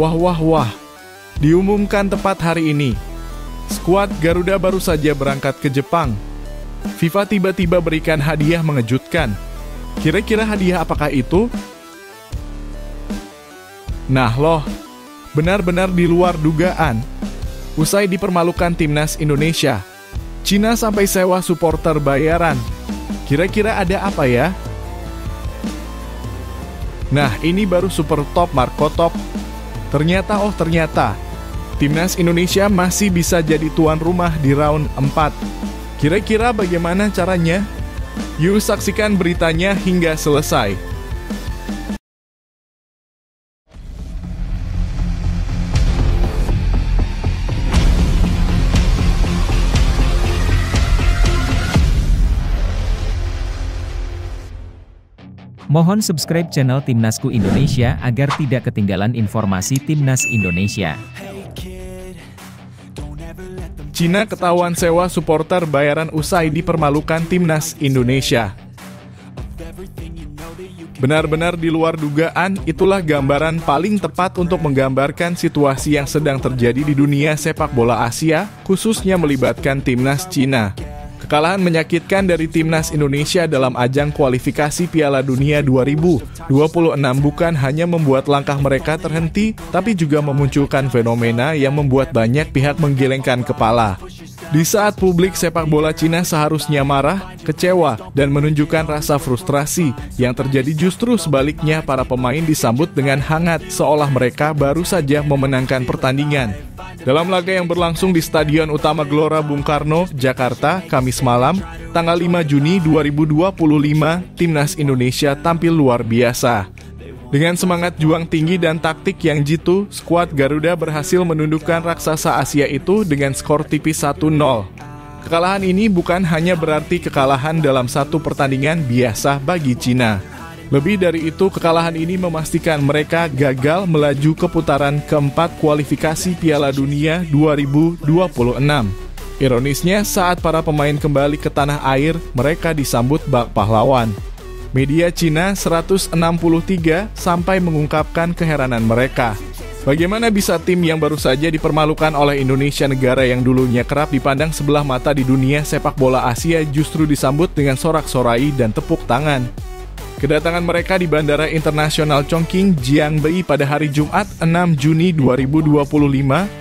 Wah wah wah, diumumkan tepat hari ini. Skuad Garuda baru saja berangkat ke Jepang. FIFA tiba-tiba berikan hadiah mengejutkan. Kira-kira hadiah apakah itu? Nah loh, benar-benar di luar dugaan. Usai dipermalukan timnas Indonesia, Cina sampai sewa supporter bayaran. Kira-kira ada apa ya? Nah, ini baru super top Marco Top. Ternyata timnas Indonesia masih bisa jadi tuan rumah di round 4. Kira-kira bagaimana caranya? Yuk saksikan beritanya hingga selesai. Mohon subscribe channel Timnasku Indonesia agar tidak ketinggalan informasi Timnas Indonesia. Cina ketahuan sewa supporter bayaran usai dipermalukan Timnas Indonesia. Benar-benar di luar dugaan, itulah gambaran paling tepat untuk menggambarkan situasi yang sedang terjadi di dunia sepak bola Asia, khususnya melibatkan Timnas Cina. Kekalahan menyakitkan dari Timnas Indonesia dalam ajang kualifikasi Piala Dunia 2026 bukan hanya membuat langkah mereka terhenti, tapi juga memunculkan fenomena yang membuat banyak pihak menggelengkan kepala. Di saat publik sepak bola Cina seharusnya marah, kecewa, dan menunjukkan rasa frustrasi, yang terjadi justru sebaliknya para pemain disambut dengan hangat seolah mereka baru saja memenangkan pertandingan. Dalam laga yang berlangsung di Stadion Utama Gelora Bung Karno, Jakarta, Kamis malam, tanggal 5 Juni 2025, Timnas Indonesia tampil luar biasa. Dengan semangat juang tinggi dan taktik yang jitu, skuad Garuda berhasil menundukkan raksasa Asia itu dengan skor tipis 1-0. Kekalahan ini bukan hanya berarti kekalahan dalam satu pertandingan biasa bagi Cina. Lebih dari itu, kekalahan ini memastikan mereka gagal melaju ke putaran keempat kualifikasi Piala Dunia 2026. Ironisnya, saat para pemain kembali ke tanah air, mereka disambut bak pahlawan. Media Cina 163 sampai mengungkapkan keheranan mereka. Bagaimana bisa tim yang baru saja dipermalukan oleh Indonesia, negara yang dulunya kerap dipandang sebelah mata di dunia sepak bola Asia, justru disambut dengan sorak-sorai dan tepuk tangan? Kedatangan mereka di Bandara Internasional Chongqing, Jiangbei pada hari Jumat 6 Juni 2025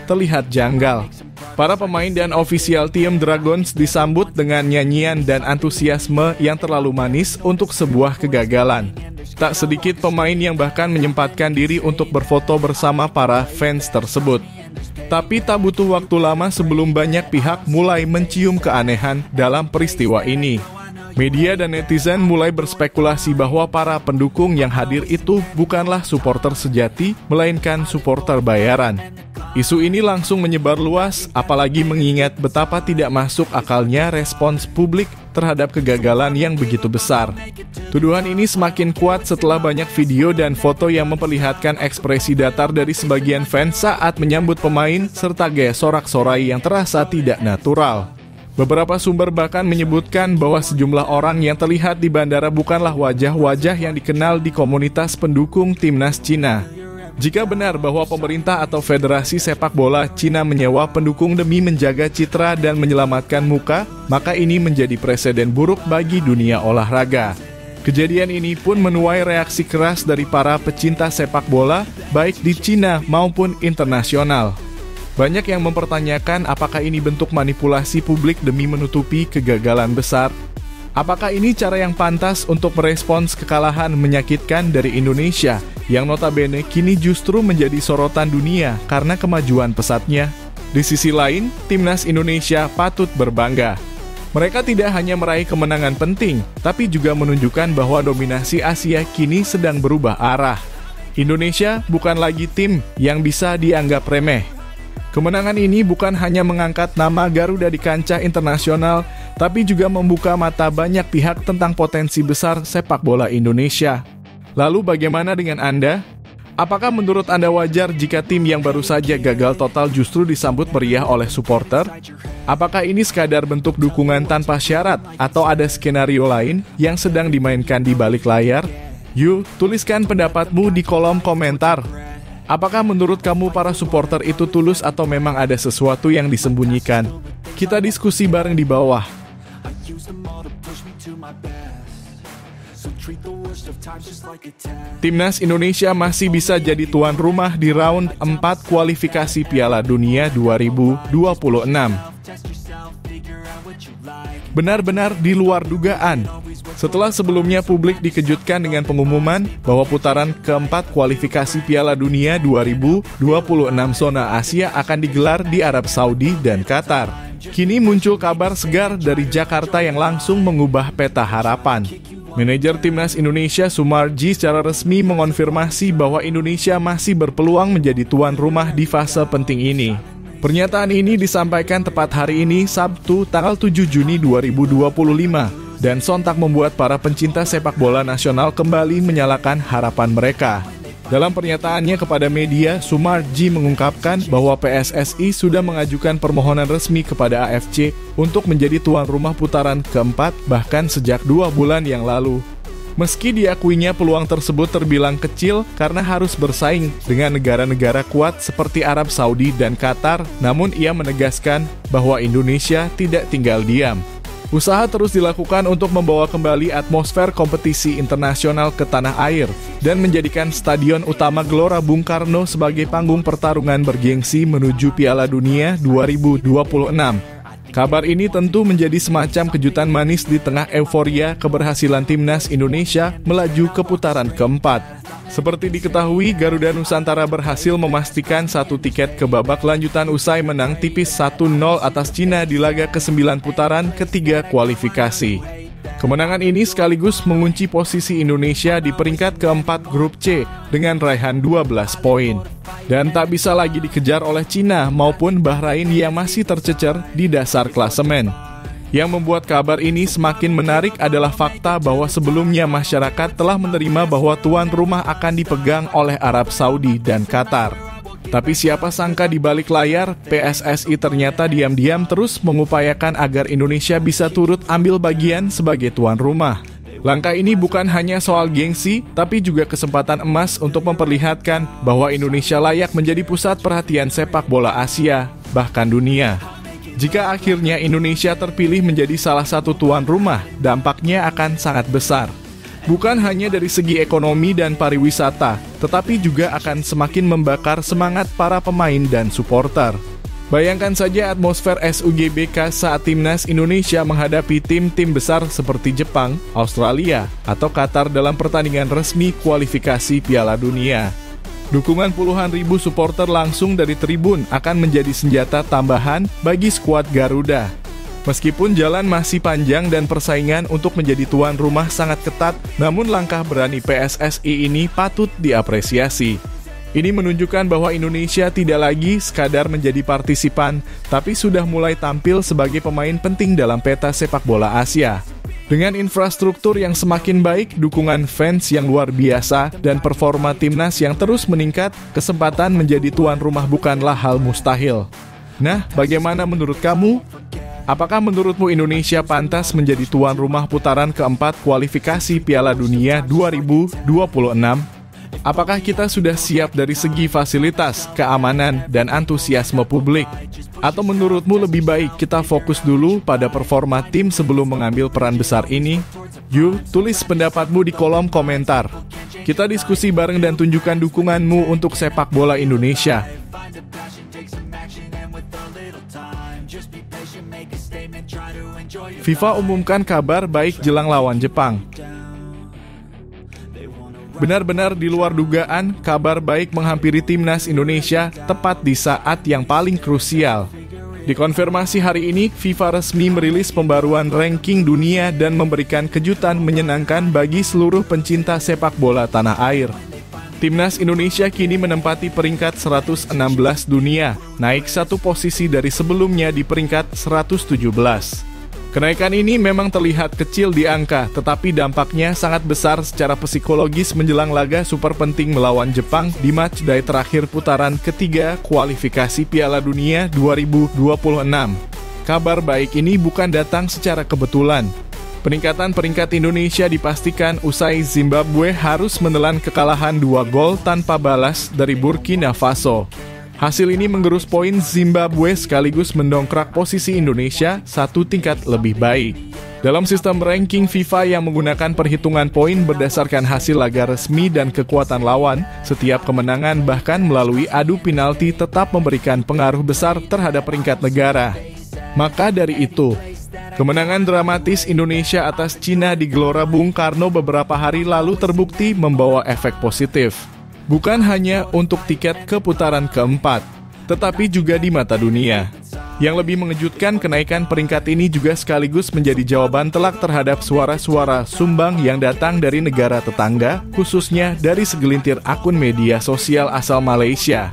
terlihat janggal. Para pemain dan ofisial tim Dragons disambut dengan nyanyian dan antusiasme yang terlalu manis untuk sebuah kegagalan. Tak sedikit pemain yang bahkan menyempatkan diri untuk berfoto bersama para fans tersebut. Tapi tak butuh waktu lama sebelum banyak pihak mulai mencium keanehan dalam peristiwa ini. Media dan netizen mulai berspekulasi bahwa para pendukung yang hadir itu bukanlah supporter sejati, melainkan supporter bayaran. Isu ini langsung menyebar luas, apalagi mengingat betapa tidak masuk akalnya respons publik terhadap kegagalan yang begitu besar. Tuduhan ini semakin kuat setelah banyak video dan foto yang memperlihatkan ekspresi datar dari sebagian fans saat menyambut pemain, serta gaya sorak-sorai yang terasa tidak natural. Beberapa sumber bahkan menyebutkan bahwa sejumlah orang yang terlihat di bandara bukanlah wajah-wajah yang dikenal di komunitas pendukung Timnas Cina. Jika benar bahwa pemerintah atau Federasi Sepak Bola Cina menyewa pendukung demi menjaga citra dan menyelamatkan muka, maka ini menjadi preseden buruk bagi dunia olahraga. Kejadian ini pun menuai reaksi keras dari para pecinta sepak bola, baik di Cina maupun internasional. Banyak yang mempertanyakan apakah ini bentuk manipulasi publik demi menutupi kegagalan besar. Apakah ini cara yang pantas untuk merespons kekalahan menyakitkan dari Indonesia, yang notabene kini justru menjadi sorotan dunia karena kemajuan pesatnya? Di sisi lain, Timnas Indonesia patut berbangga. Mereka tidak hanya meraih kemenangan penting, tapi juga menunjukkan bahwa dominasi Asia kini sedang berubah arah. Indonesia bukan lagi tim yang bisa dianggap remeh. Kemenangan ini bukan hanya mengangkat nama Garuda di kancah internasional, tapi juga membuka mata banyak pihak tentang potensi besar sepak bola Indonesia. Lalu bagaimana dengan Anda? Apakah menurut Anda wajar jika tim yang baru saja gagal total justru disambut meriah oleh supporter? Apakah ini sekadar bentuk dukungan tanpa syarat atau ada skenario lain yang sedang dimainkan di balik layar? Yuk, tuliskan pendapatmu di kolom komentar. Apakah menurut kamu para supporter itu tulus atau memang ada sesuatu yang disembunyikan? Kita diskusi bareng di bawah. Timnas Indonesia masih bisa jadi tuan rumah di round 4 kualifikasi Piala Dunia 2026. Benar-benar di luar dugaan. Setelah sebelumnya publik dikejutkan dengan pengumuman bahwa putaran keempat kualifikasi Piala Dunia 2026 zona Asia akan digelar di Arab Saudi dan Qatar. Kini muncul kabar segar dari Jakarta yang langsung mengubah peta harapan. Manajer Timnas Indonesia Sumarji secara resmi mengonfirmasi bahwa Indonesia masih berpeluang menjadi tuan rumah di fase penting ini. Pernyataan ini disampaikan tepat hari ini, Sabtu, tanggal 7 Juni 2025. Dan sontak membuat para pencinta sepak bola nasional kembali menyalakan harapan mereka. Dalam pernyataannya kepada media, Sumarji mengungkapkan bahwa PSSI sudah mengajukan permohonan resmi kepada AFC untuk menjadi tuan rumah putaran keempat bahkan sejak 2 bulan yang lalu. Meski diakuinya peluang tersebut terbilang kecil karena harus bersaing dengan negara-negara kuat seperti Arab Saudi dan Qatar, namun ia menegaskan bahwa Indonesia tidak tinggal diam. Usaha terus dilakukan untuk membawa kembali atmosfer kompetisi internasional ke tanah air dan menjadikan Stadion Utama Gelora Bung Karno sebagai panggung pertarungan bergengsi menuju Piala Dunia 2026. Kabar ini tentu menjadi semacam kejutan manis di tengah euforia keberhasilan Timnas Indonesia melaju ke putaran keempat. Seperti diketahui, Garuda Nusantara berhasil memastikan 1 tiket ke babak lanjutan usai menang tipis 1-0 atas Cina di laga ke-9 putaran ketiga kualifikasi. Kemenangan ini sekaligus mengunci posisi Indonesia di peringkat keempat grup C dengan raihan 12 poin. Dan tak bisa lagi dikejar oleh Cina maupun Bahrain yang masih tercecer di dasar klasemen. Yang membuat kabar ini semakin menarik adalah fakta bahwa sebelumnya masyarakat telah menerima bahwa tuan rumah akan dipegang oleh Arab Saudi dan Qatar. Tapi siapa sangka di balik layar, PSSI ternyata diam-diam terus mengupayakan agar Indonesia bisa turut ambil bagian sebagai tuan rumah. Langkah ini bukan hanya soal gengsi, tapi juga kesempatan emas untuk memperlihatkan bahwa Indonesia layak menjadi pusat perhatian sepak bola Asia, bahkan dunia. Jika akhirnya Indonesia terpilih menjadi salah satu tuan rumah, dampaknya akan sangat besar. Bukan hanya dari segi ekonomi dan pariwisata, tetapi juga akan semakin membakar semangat para pemain dan supporter. Bayangkan saja atmosfer SUGBK saat Timnas Indonesia menghadapi tim-tim besar seperti Jepang, Australia, atau Qatar dalam pertandingan resmi kualifikasi Piala Dunia. Dukungan puluhan ribu supporter langsung dari tribun akan menjadi senjata tambahan bagi skuad Garuda. Meskipun jalan masih panjang dan persaingan untuk menjadi tuan rumah sangat ketat, namun langkah berani PSSI ini patut diapresiasi. Ini menunjukkan bahwa Indonesia tidak lagi sekadar menjadi partisipan, tapi sudah mulai tampil sebagai pemain penting dalam peta sepak bola Asia. Dengan infrastruktur yang semakin baik, dukungan fans yang luar biasa, dan performa timnas yang terus meningkat, kesempatan menjadi tuan rumah bukanlah hal mustahil. Nah, bagaimana menurut kamu? Apakah menurutmu Indonesia pantas menjadi tuan rumah putaran keempat kualifikasi Piala Dunia 2026? Apakah kita sudah siap dari segi fasilitas, keamanan, dan antusiasme publik? Atau menurutmu lebih baik kita fokus dulu pada performa tim sebelum mengambil peran besar ini? Yuk, tulis pendapatmu di kolom komentar. Kita diskusi bareng dan tunjukkan dukunganmu untuk sepak bola Indonesia. FIFA umumkan kabar baik jelang lawan Jepang. Benar-benar di luar dugaan, kabar baik menghampiri Timnas Indonesia tepat di saat yang paling krusial. Dikonfirmasi hari ini, FIFA resmi merilis pembaruan ranking dunia dan memberikan kejutan menyenangkan bagi seluruh pencinta sepak bola tanah air. Timnas Indonesia kini menempati peringkat 116 dunia, naik 1 posisi dari sebelumnya di peringkat 117. Kenaikan ini memang terlihat kecil di angka, tetapi dampaknya sangat besar secara psikologis menjelang laga super penting melawan Jepang di matchday terakhir putaran ketiga kualifikasi Piala Dunia 2026. Kabar baik ini bukan datang secara kebetulan. Peningkatan peringkat Indonesia dipastikan usai Zimbabwe harus menelan kekalahan 2 gol tanpa balas dari Burkina Faso. Hasil ini menggerus poin Zimbabwe sekaligus mendongkrak posisi Indonesia 1 tingkat lebih baik. Dalam sistem ranking FIFA yang menggunakan perhitungan poin berdasarkan hasil laga resmi dan kekuatan lawan, setiap kemenangan bahkan melalui adu penalti tetap memberikan pengaruh besar terhadap peringkat negara. Maka dari itu, kemenangan dramatis Indonesia atas Cina di Gelora Bung Karno beberapa hari lalu terbukti membawa efek positif. Bukan hanya untuk tiket ke putaran keempat, tetapi juga di mata dunia. Yang lebih mengejutkan, kenaikan peringkat ini juga sekaligus menjadi jawaban telak terhadap suara-suara sumbang yang datang dari negara tetangga, khususnya dari segelintir akun media sosial asal Malaysia.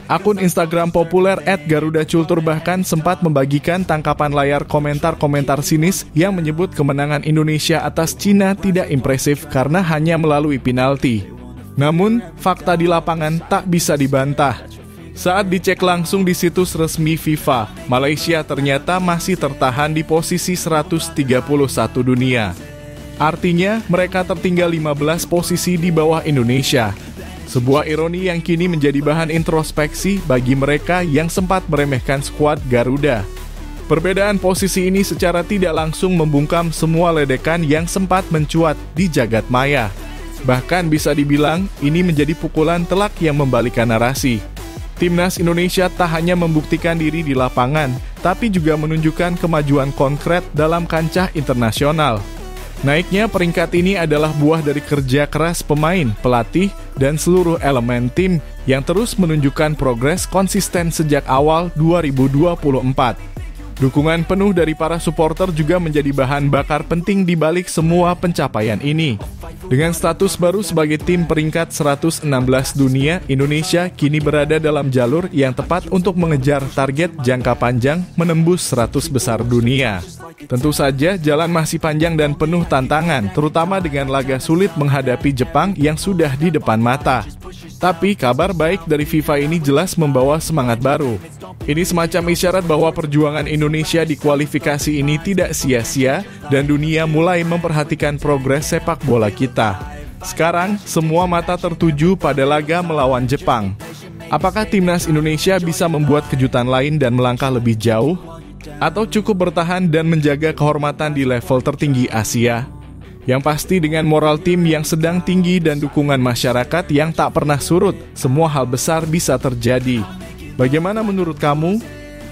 Akun Instagram populer @GarudaCultur bahkan sempat membagikan tangkapan layar komentar-komentar sinis yang menyebut kemenangan Indonesia atas Cina tidak impresif karena hanya melalui penalti. Namun, fakta di lapangan tak bisa dibantah. Saat dicek langsung di situs resmi FIFA, Malaysia ternyata masih tertahan di posisi 131 dunia. Artinya, mereka tertinggal 15 posisi di bawah Indonesia. Sebuah ironi yang kini menjadi bahan introspeksi bagi mereka yang sempat meremehkan skuad Garuda. Perbedaan posisi ini secara tidak langsung membungkam semua ledekan yang sempat mencuat di jagat maya. Bahkan bisa dibilang, ini menjadi pukulan telak yang membalikkan narasi. Timnas Indonesia tak hanya membuktikan diri di lapangan, tapi juga menunjukkan kemajuan konkret dalam kancah internasional. Naiknya peringkat ini adalah buah dari kerja keras pemain, pelatih, dan seluruh elemen tim yang terus menunjukkan progres konsisten sejak awal 2024. Dukungan penuh dari para supporter juga menjadi bahan bakar penting di balik semua pencapaian ini. Dengan status baru sebagai tim peringkat 116 dunia, Indonesia kini berada dalam jalur yang tepat untuk mengejar target jangka panjang menembus 100 besar dunia. Tentu saja jalan masih panjang dan penuh tantangan, terutama dengan laga sulit menghadapi Jepang yang sudah di depan mata. Tapi kabar baik dari FIFA ini jelas membawa semangat baru. Ini semacam isyarat bahwa perjuangan Indonesia di kualifikasi ini tidak sia-sia dan dunia mulai memperhatikan progres sepak bola kita. Sekarang, semua mata tertuju pada laga melawan Jepang. Apakah timnas Indonesia bisa membuat kejutan lain dan melangkah lebih jauh? Atau cukup bertahan dan menjaga kehormatan di level tertinggi Asia? Yang pasti dengan moral tim yang sedang tinggi dan dukungan masyarakat yang tak pernah surut, semua hal besar bisa terjadi. Bagaimana menurut kamu?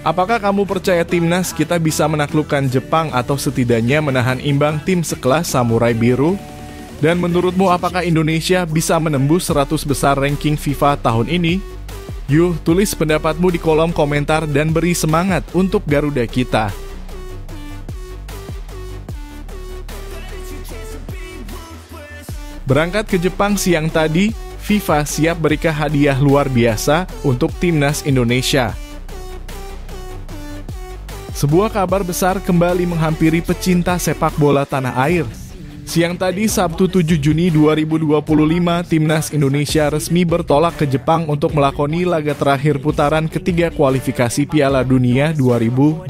Apakah kamu percaya timnas kita bisa menaklukkan Jepang atau setidaknya menahan imbang tim sekelas Samurai Biru? Dan menurutmu apakah Indonesia bisa menembus 100 besar ranking FIFA tahun ini? Yuk, tulis pendapatmu di kolom komentar dan beri semangat untuk Garuda kita. Berangkat ke Jepang siang tadi, FIFA siap berikan hadiah luar biasa untuk timnas Indonesia. Sebuah kabar besar kembali menghampiri pecinta sepak bola tanah air. Siang tadi, Sabtu 7 Juni 2025, timnas Indonesia resmi bertolak ke Jepang untuk melakoni laga terakhir putaran ketiga kualifikasi Piala Dunia 2026.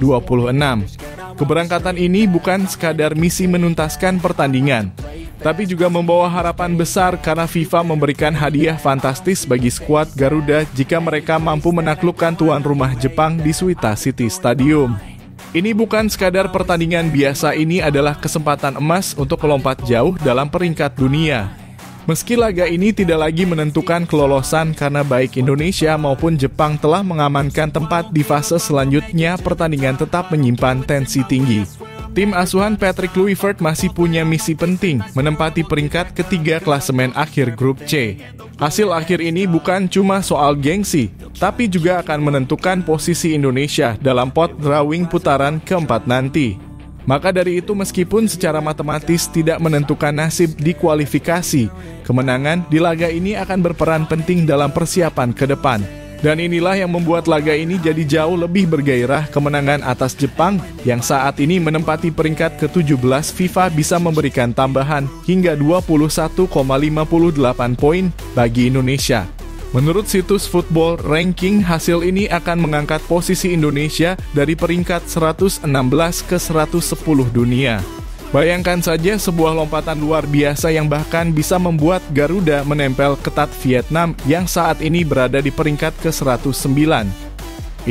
Keberangkatan ini bukan sekadar misi menuntaskan pertandingan, tapi juga membawa harapan besar karena FIFA memberikan hadiah fantastis bagi skuad Garuda jika mereka mampu menaklukkan tuan rumah Jepang di Suita City Stadium. Ini bukan sekadar pertandingan biasa, ini adalah kesempatan emas untuk melompat jauh dalam peringkat dunia. Meski laga ini tidak lagi menentukan kelolosan karena baik Indonesia maupun Jepang telah mengamankan tempat di fase selanjutnya, pertandingan tetap menyimpan tensi tinggi. Tim asuhan Patrick Kluivert masih punya misi penting, menempati peringkat ketiga klasemen akhir grup C. Hasil akhir ini bukan cuma soal gengsi, tapi juga akan menentukan posisi Indonesia dalam pot drawing putaran keempat nanti. Maka dari itu, meskipun secara matematis tidak menentukan nasib di kualifikasi, kemenangan di laga ini akan berperan penting dalam persiapan ke depan. Dan inilah yang membuat laga ini jadi jauh lebih bergairah. Kemenangan atas Jepang yang saat ini menempati peringkat ke-17 FIFA bisa memberikan tambahan hingga 21,58 poin bagi Indonesia. Menurut situs Football Ranking, hasil ini akan mengangkat posisi Indonesia dari peringkat 116 ke 110 dunia. Bayangkan saja sebuah lompatan luar biasa yang bahkan bisa membuat Garuda menempel ketat Vietnam yang saat ini berada di peringkat ke-109.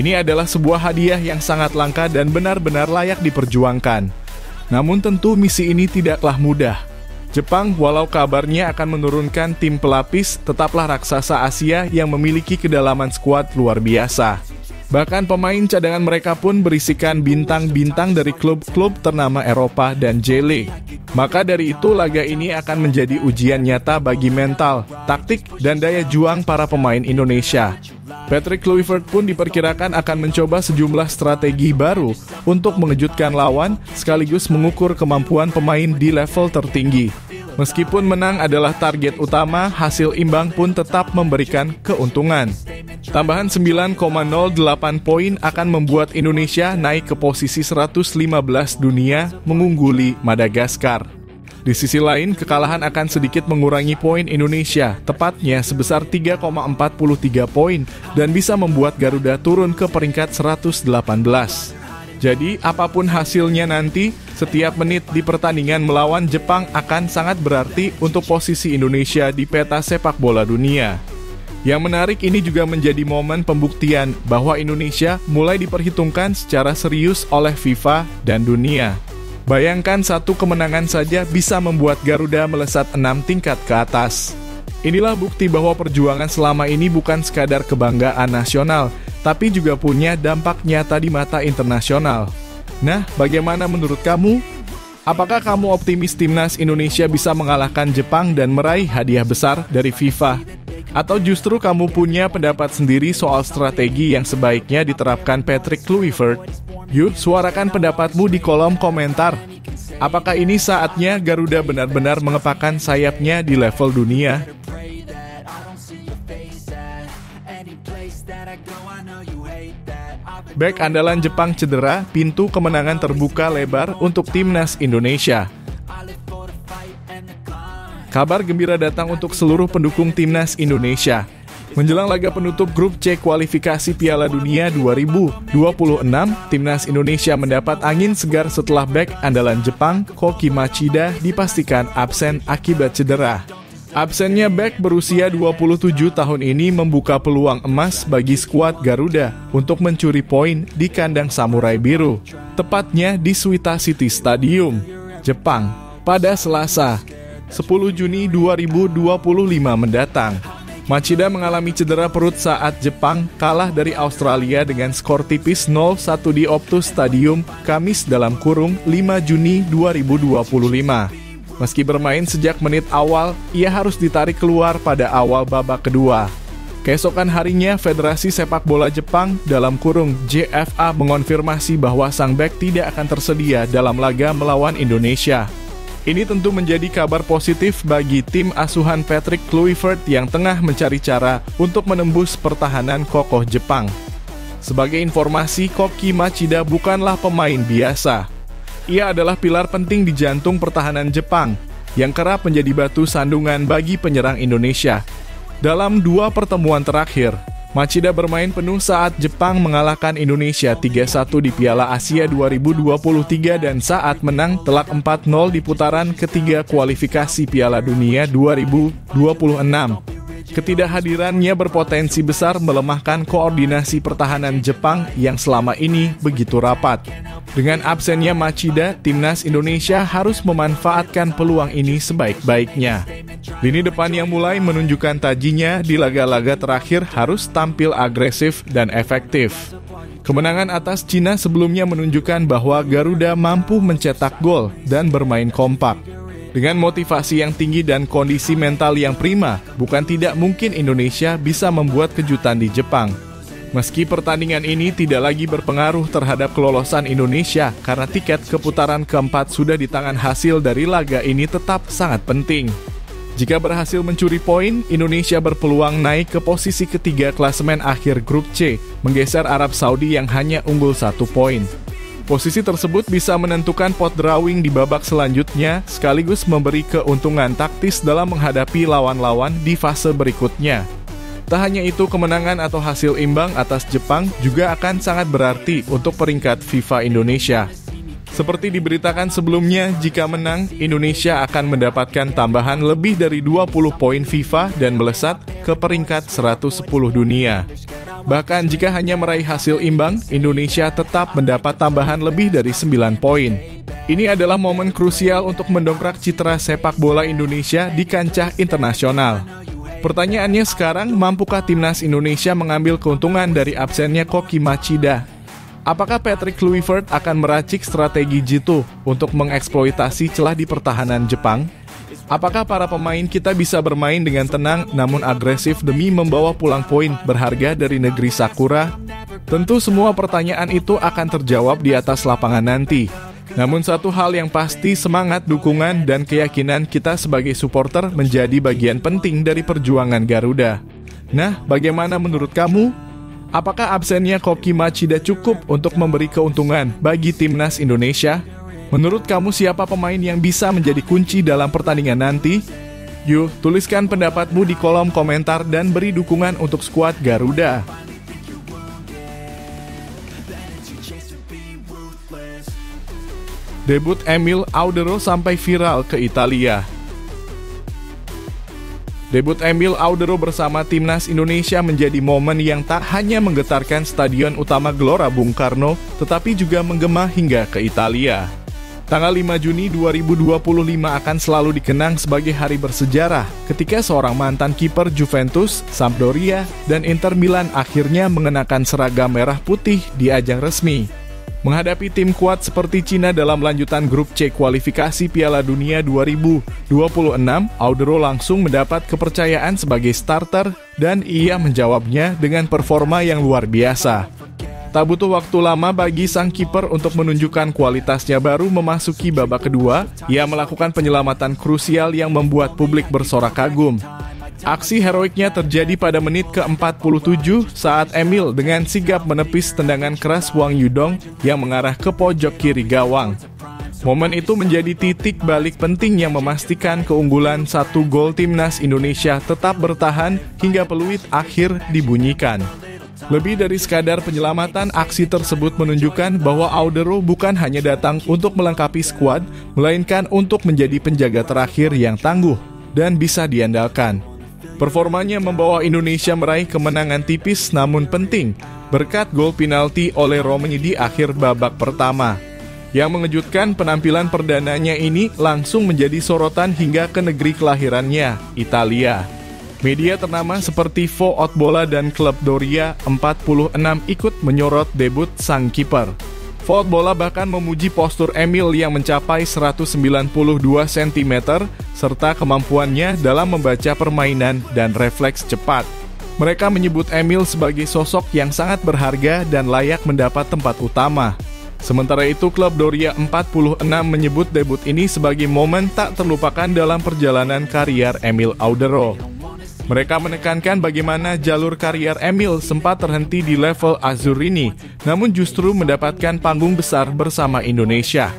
Ini adalah sebuah hadiah yang sangat langka dan benar-benar layak diperjuangkan. Namun tentu misi ini tidaklah mudah. Jepang, walau kabarnya akan menurunkan tim pelapis, tetaplah raksasa Asia yang memiliki kedalaman skuad luar biasa. Bahkan pemain cadangan mereka pun berisikan bintang-bintang dari klub-klub ternama Eropa dan J-League. Maka dari itu laga ini akan menjadi ujian nyata bagi mental, taktik, dan daya juang para pemain Indonesia. Patrick Kluivert pun diperkirakan akan mencoba sejumlah strategi baru untuk mengejutkan lawan sekaligus mengukur kemampuan pemain di level tertinggi. Meskipun menang adalah target utama, hasil imbang pun tetap memberikan keuntungan. Tambahan 9,08 poin akan membuat Indonesia naik ke posisi 115 dunia mengungguli Madagaskar. Di sisi lain, kekalahan akan sedikit mengurangi poin Indonesia, tepatnya sebesar 3,43 poin dan bisa membuat Garuda turun ke peringkat 118. Jadi, apapun hasilnya nanti, setiap menit di pertandingan melawan Jepang akan sangat berarti untuk posisi Indonesia di peta sepak bola dunia. Yang menarik ini juga menjadi momen pembuktian bahwa Indonesia mulai diperhitungkan secara serius oleh FIFA dan dunia. Bayangkan satu kemenangan saja bisa membuat Garuda melesat 6 tingkat ke atas. Inilah bukti bahwa perjuangan selama ini bukan sekadar kebanggaan nasional, tapi juga punya dampak nyata di mata internasional. Nah, bagaimana menurut kamu? Apakah kamu optimis timnas Indonesia bisa mengalahkan Jepang dan meraih hadiah besar dari FIFA? Atau justru kamu punya pendapat sendiri soal strategi yang sebaiknya diterapkan Patrick Kluivert? Yuk, suarakan pendapatmu di kolom komentar. Apakah ini saatnya Garuda benar-benar mengepakkan sayapnya di level dunia? Bek andalan Jepang cedera, pintu kemenangan terbuka lebar untuk timnas Indonesia. Kabar gembira datang untuk seluruh pendukung timnas Indonesia. Menjelang laga penutup grup C kualifikasi Piala Dunia 2026, timnas Indonesia mendapat angin segar setelah bek andalan Jepang, Koki Machida, dipastikan absen akibat cedera. Absennya bek berusia 27 tahun ini membuka peluang emas bagi skuad Garuda untuk mencuri poin di kandang Samurai Biru, tepatnya di Suita City Stadium, Jepang, pada Selasa, 10 Juni 2025 mendatang. Machida mengalami cedera perut saat Jepang kalah dari Australia dengan skor tipis 0-1 di Optus Stadium, Kamis (5 Juni 2025). Meski bermain sejak menit awal, ia harus ditarik keluar pada awal babak kedua. Keesokan harinya, Federasi Sepak Bola Jepang (JFA) mengonfirmasi bahwa sang bek tidak akan tersedia dalam laga melawan Indonesia. Ini tentu menjadi kabar positif bagi tim asuhan Patrick Kluivert yang tengah mencari cara untuk menembus pertahanan kokoh Jepang. Sebagai informasi, Koki Machida bukanlah pemain biasa. Ia adalah pilar penting di jantung pertahanan Jepang, yang kerap menjadi batu sandungan bagi penyerang Indonesia. Dalam 2 pertemuan terakhir, Machida bermain penuh saat Jepang mengalahkan Indonesia 3-1 di Piala Asia 2023 dan saat menang telak 4-0 di putaran ketiga kualifikasi Piala Dunia 2026. Ketidakhadirannya berpotensi besar melemahkan koordinasi pertahanan Jepang yang selama ini begitu rapat. Dengan absennya Machida, timnas Indonesia harus memanfaatkan peluang ini sebaik-baiknya. Lini depan yang mulai menunjukkan tajinya di laga-laga terakhir harus tampil agresif dan efektif. Kemenangan atas Cina sebelumnya menunjukkan bahwa Garuda mampu mencetak gol dan bermain kompak. Dengan motivasi yang tinggi dan kondisi mental yang prima, bukan tidak mungkin Indonesia bisa membuat kejutan di Jepang. Meski pertandingan ini tidak lagi berpengaruh terhadap kelolosan Indonesia karena tiket ke putaran keempat sudah di tangan, hasil dari laga ini tetap sangat penting. Jika berhasil mencuri poin, Indonesia berpeluang naik ke posisi ketiga klasemen akhir grup C, menggeser Arab Saudi yang hanya unggul 1 poin. Posisi tersebut bisa menentukan pot drawing di babak selanjutnya, sekaligus memberi keuntungan taktis dalam menghadapi lawan-lawan di fase berikutnya. Tak hanya itu, kemenangan atau hasil imbang atas Jepang juga akan sangat berarti untuk peringkat FIFA Indonesia. Seperti diberitakan sebelumnya, jika menang, Indonesia akan mendapatkan tambahan lebih dari 20 poin FIFA dan melesat ke peringkat 110 dunia. Bahkan jika hanya meraih hasil imbang, Indonesia tetap mendapat tambahan lebih dari 9 poin. Ini adalah momen krusial untuk mendongkrak citra sepak bola Indonesia di kancah internasional. Pertanyaannya sekarang, mampukah timnas Indonesia mengambil keuntungan dari absennya Koki Machida? Apakah Patrick Kluivert akan meracik strategi jitu untuk mengeksploitasi celah di pertahanan Jepang? Apakah para pemain kita bisa bermain dengan tenang namun agresif demi membawa pulang poin berharga dari negeri Sakura? Tentu semua pertanyaan itu akan terjawab di atas lapangan nanti. Namun satu hal yang pasti, semangat, dukungan, dan keyakinan kita sebagai supporter menjadi bagian penting dari perjuangan Garuda. Nah, bagaimana menurut kamu? Apakah absennya Koki Machida cukup untuk memberi keuntungan bagi timnas Indonesia? Menurut kamu siapa pemain yang bisa menjadi kunci dalam pertandingan nanti? Yuk, tuliskan pendapatmu di kolom komentar dan beri dukungan untuk skuad Garuda. Debut Emil Audero sampai viral ke Italia. Debut Emil Audero bersama timnas Indonesia menjadi momen yang tak hanya menggetarkan Stadion Utama Gelora Bung Karno, tetapi juga menggema hingga ke Italia. Tanggal 5 Juni 2025 akan selalu dikenang sebagai hari bersejarah ketika seorang mantan kiper Juventus, Sampdoria, dan Inter Milan akhirnya mengenakan seragam merah putih di ajang resmi. Menghadapi tim kuat seperti Cina dalam lanjutan grup C kualifikasi Piala Dunia 2026, Audero langsung mendapat kepercayaan sebagai starter dan ia menjawabnya dengan performa yang luar biasa. Tak butuh waktu lama bagi sang kiper untuk menunjukkan kualitasnya baru memasuki babak kedua, ia melakukan penyelamatan krusial yang membuat publik bersorak kagum. Aksi heroiknya terjadi pada menit ke-47 saat Emil dengan sigap menepis tendangan keras Wang Yudong yang mengarah ke pojok kiri gawang. Momen itu menjadi titik balik penting yang memastikan keunggulan 1 gol timnas Indonesia tetap bertahan hingga peluit akhir dibunyikan. Lebih dari sekadar penyelamatan, aksi tersebut menunjukkan bahwa Audero bukan hanya datang untuk melengkapi skuad, melainkan untuk menjadi penjaga terakhir yang tangguh dan bisa diandalkan. Performanya membawa Indonesia meraih kemenangan tipis namun penting berkat gol penalti oleh Romani di akhir babak pertama. Yang mengejutkan, penampilan perdananya ini langsung menjadi sorotan hingga ke negeri kelahirannya, Italia. Media ternama seperti Fo Otbola dan klub Doria 46 ikut menyorot debut sang kiper. Fo Otbola bahkan memuji postur Emil yang mencapai 192 cm serta kemampuannya dalam membaca permainan dan refleks cepat. Mereka menyebut Emil sebagai sosok yang sangat berharga dan layak mendapat tempat utama. Sementara itu, klub Doria 46 menyebut debut ini sebagai momen tak terlupakan dalam perjalanan karier Emil Audero. Mereka menekankan bagaimana jalur karier Emil sempat terhenti di level Azzurrini, namun justru mendapatkan panggung besar bersama Indonesia.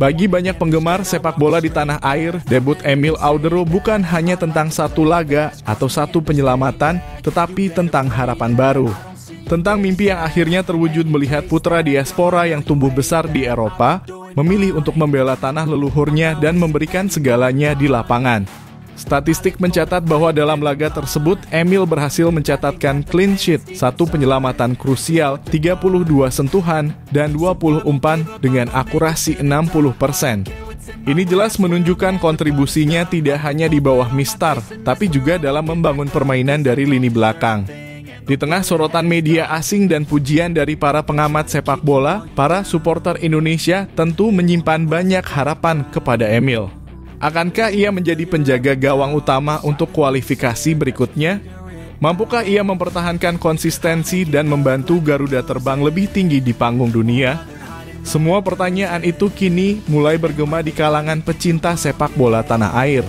Bagi banyak penggemar sepak bola di tanah air, debut Emil Audero bukan hanya tentang satu laga atau satu penyelamatan, tetapi tentang harapan baru. Tentang mimpi yang akhirnya terwujud melihat putra diaspora yang tumbuh besar di Eropa, memilih untuk membela tanah leluhurnya dan memberikan segalanya di lapangan. Statistik mencatat bahwa dalam laga tersebut, Emil berhasil mencatatkan clean sheet, 1 penyelamatan krusial, 32 sentuhan, dan 20 umpan dengan akurasi 60%. Ini jelas menunjukkan kontribusinya tidak hanya di bawah mistar, tapi juga dalam membangun permainan dari lini belakang. Di tengah sorotan media asing dan pujian dari para pengamat sepak bola, para supporter Indonesia tentu menyimpan banyak harapan kepada Emil. Akankah ia menjadi penjaga gawang utama untuk kualifikasi berikutnya? Mampukah ia mempertahankan konsistensi dan membantu Garuda terbang lebih tinggi di panggung dunia? Semua pertanyaan itu kini mulai bergema di kalangan pecinta sepak bola tanah air.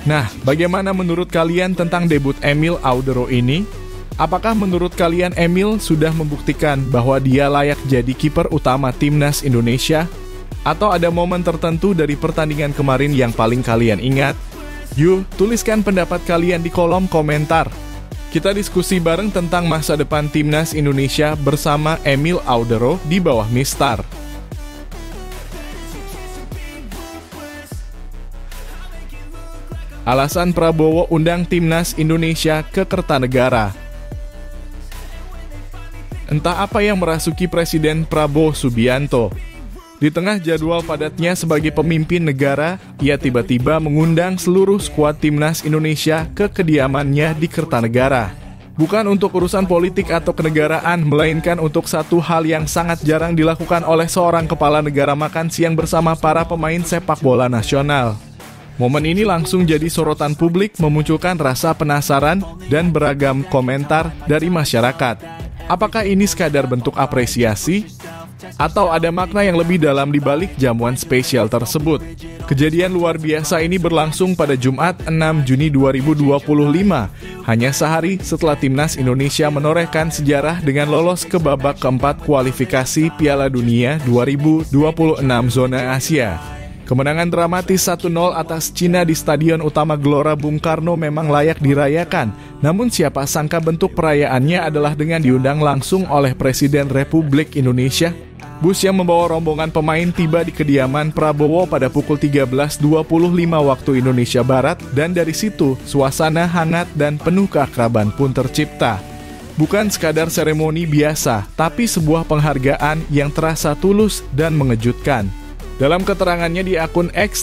Nah, bagaimana menurut kalian tentang debut Emil Audero ini? Apakah menurut kalian Emil sudah membuktikan bahwa dia layak jadi kiper utama timnas Indonesia? Atau ada momen tertentu dari pertandingan kemarin yang paling kalian ingat? Yuk, tuliskan pendapat kalian di kolom komentar. Kita diskusi bareng tentang masa depan timnas Indonesia bersama Emil Audero di bawah mistar. Alasan Prabowo undang Timnas Indonesia ke Kertanegara. Entah apa yang merasuki Presiden Prabowo Subianto. Di tengah jadwal padatnya sebagai pemimpin negara, ia tiba-tiba mengundang seluruh skuad Timnas Indonesia ke kediamannya di Kertanegara. Bukan untuk urusan politik atau kenegaraan, melainkan untuk satu hal yang sangat jarang dilakukan oleh seorang kepala negara, makan siang bersama para pemain sepak bola nasional. Momen ini langsung jadi sorotan publik, memunculkan rasa penasaran dan beragam komentar dari masyarakat. Apakah ini sekadar bentuk apresiasi? Atau ada makna yang lebih dalam di balik jamuan spesial tersebut? Kejadian luar biasa ini berlangsung pada Jumat 6 Juni 2025, hanya sehari setelah Timnas Indonesia menorehkan sejarah dengan lolos ke babak keempat kualifikasi Piala Dunia 2026 zona Asia. Kemenangan dramatis 1-0 atas Cina di Stadion Utama Gelora Bung Karno memang layak dirayakan. Namun siapa sangka bentuk perayaannya adalah dengan diundang langsung oleh Presiden Republik Indonesia. Bus yang membawa rombongan pemain tiba di kediaman Prabowo pada pukul 13.25 waktu Indonesia Barat, dan dari situ suasana hangat dan penuh keakraban pun tercipta. Bukan sekadar seremoni biasa, tapi sebuah penghargaan yang terasa tulus dan mengejutkan. Dalam keterangannya di akun X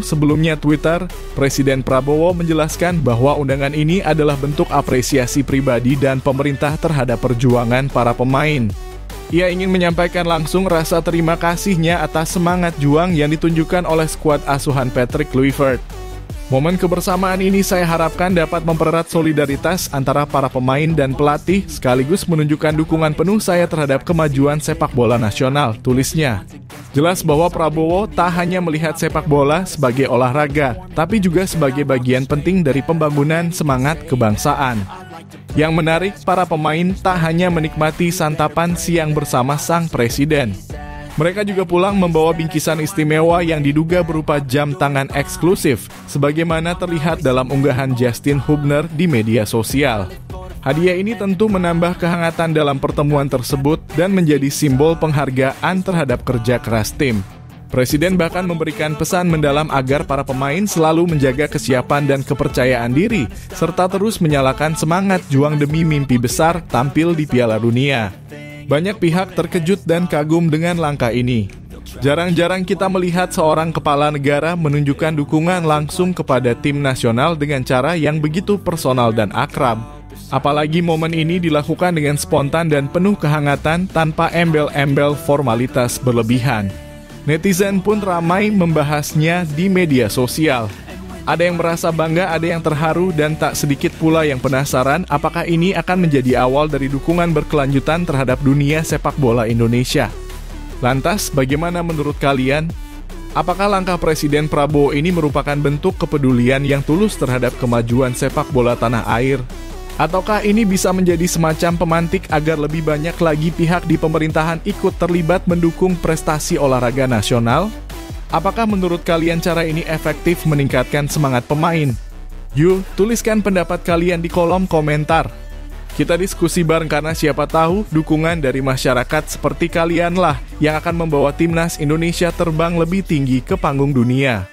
(sebelumnya Twitter), Presiden Prabowo menjelaskan bahwa undangan ini adalah bentuk apresiasi pribadi dan pemerintah terhadap perjuangan para pemain. Ia ingin menyampaikan langsung rasa terima kasihnya atas semangat juang yang ditunjukkan oleh skuad asuhan Patrick Kluivert. Momen kebersamaan ini saya harapkan dapat mempererat solidaritas antara para pemain dan pelatih, sekaligus menunjukkan dukungan penuh saya terhadap kemajuan sepak bola nasional, tulisnya. Jelas bahwa Prabowo tak hanya melihat sepak bola sebagai olahraga, tapi juga sebagai bagian penting dari pembangunan semangat kebangsaan. Yang menarik, para pemain tak hanya menikmati santapan siang bersama sang presiden. Mereka juga pulang membawa bingkisan istimewa yang diduga berupa jam tangan eksklusif, sebagaimana terlihat dalam unggahan Justin Hubner di media sosial. Hadiah ini tentu menambah kehangatan dalam pertemuan tersebut dan menjadi simbol penghargaan terhadap kerja keras tim. Presiden bahkan memberikan pesan mendalam agar para pemain selalu menjaga kesiapan dan kepercayaan diri, serta terus menyalakan semangat juang demi mimpi besar tampil di Piala Dunia. Banyak pihak terkejut dan kagum dengan langkah ini. Jarang-jarang kita melihat seorang kepala negara menunjukkan dukungan langsung kepada tim nasional dengan cara yang begitu personal dan akrab. Apalagi momen ini dilakukan dengan spontan dan penuh kehangatan tanpa embel-embel formalitas berlebihan. Netizen pun ramai membahasnya di media sosial. Ada yang merasa bangga, ada yang terharu, dan tak sedikit pula yang penasaran apakah ini akan menjadi awal dari dukungan berkelanjutan terhadap dunia sepak bola Indonesia. Lantas, bagaimana menurut kalian? Apakah langkah Presiden Prabowo ini merupakan bentuk kepedulian yang tulus terhadap kemajuan sepak bola tanah air? Ataukah ini bisa menjadi semacam pemantik agar lebih banyak lagi pihak di pemerintahan ikut terlibat mendukung prestasi olahraga nasional? Apakah menurut kalian cara ini efektif meningkatkan semangat pemain? Yuk, tuliskan pendapat kalian di kolom komentar. Kita diskusi bareng karena siapa tahu dukungan dari masyarakat seperti kalianlah yang akan membawa Timnas Indonesia terbang lebih tinggi ke panggung dunia.